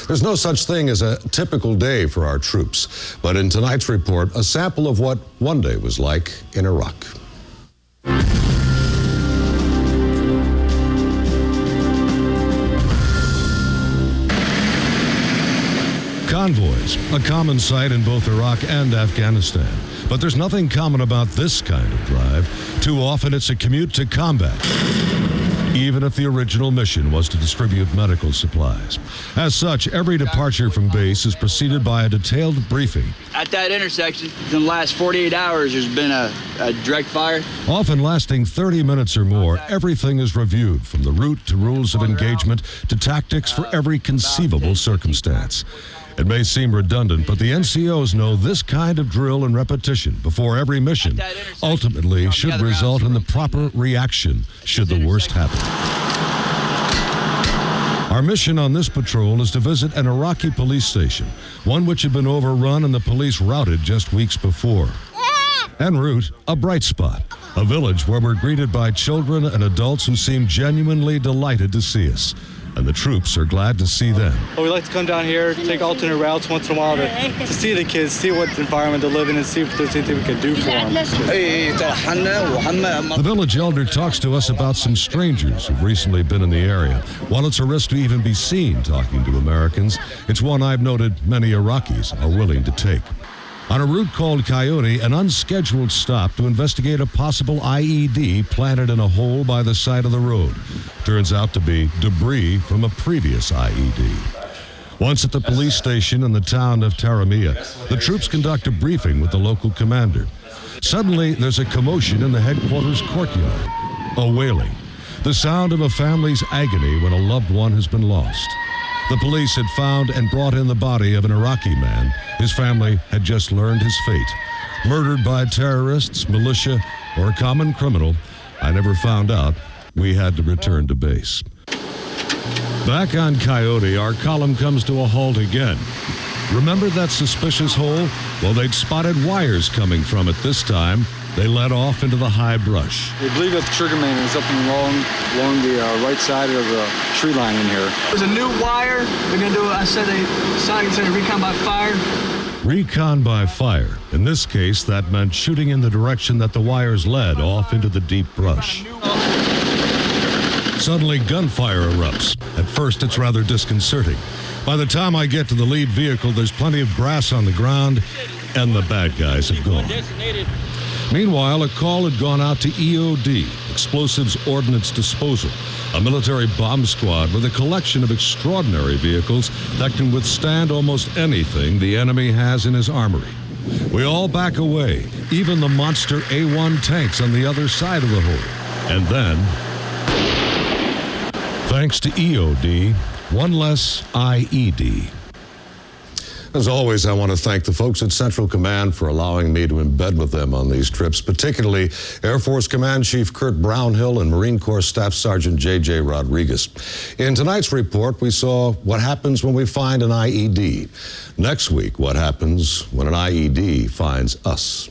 There's no such thing as a typical day for our troops, but in tonight's report, a sample of what one day was like in Iraq. Convoys, a common sight in both Iraq and Afghanistan. But there's nothing common about this kind of drive. Too often it's a commute to combat, even if the original mission was to distribute medical supplies. As such, every departure from base is preceded by a detailed briefing. At that intersection, in the last 48 hours, there's been a direct fire. Often lasting 30 minutes or more, everything is reviewed, from the route to rules of engagement to tactics for every conceivable circumstance. It may seem redundant, but the NCOs know this kind of drill and repetition before every mission ultimately should result in the proper reaction should the worst happen. Our mission on this patrol is to visit an Iraqi police station, one which had been overrun and the police routed just weeks before. En route, a bright spot, a village where we're greeted by children and adults who seem genuinely delighted to see us. And the troops are glad to see them. Well, we like to come down here, take alternate routes once in a while to see the kids, see what environment they live in, and see if there's anything we can do for them. The village elder talks to us about some strangers who've recently been in the area. While it's a risk to even be seen talking to Americans, it's one I've noted many Iraqis are willing to take. On a route called Coyote, an unscheduled stop to investigate a possible I.E.D. planted in a hole by the side of the road. Turns out to be debris from a previous I.E.D. Once at the police station in the town of Taramia, the troops conduct a briefing with the local commander. Suddenly, there's a commotion in the headquarters courtyard. A wailing. The sound of a family's agony when a loved one has been lost. The police had found and brought in the body of an Iraqi man. His family had just learned his fate. Murdered by terrorists, militia, or a common criminal. I never found out. We had to return to base. Back on Coyote, our column comes to a halt again. Remember that suspicious hole? Well, they'd spotted wires coming from it this time. They led off into the high brush. We believe that the trigger main is up and along the right side of the tree line in here. There's a new wire. They're going to do, I said recon by fire. Recon by fire. In this case, that meant shooting in the direction that the wires led off into the deep brush. Suddenly, gunfire erupts. At first, it's rather disconcerting. By the time I get to the lead vehicle, there's plenty of brass on the ground, and the bad guys have gone. Meanwhile, a call had gone out to E.O.D., Explosives Ordnance Disposal, a military bomb squad with a collection of extraordinary vehicles that can withstand almost anything the enemy has in his armory. We all back away, even the monster A-1 tanks on the other side of the hole. And then, thanks to E.O.D., one less I.E.D. As always, I want to thank the folks at Central Command for allowing me to embed with them on these trips, particularly Air Force Command Chief Kurt Brownhill and Marine Corps Staff Sergeant J.J. Rodriguez. In tonight's report, we saw what happens when we find an I.E.D. Next week, what happens when an I.E.D. finds us.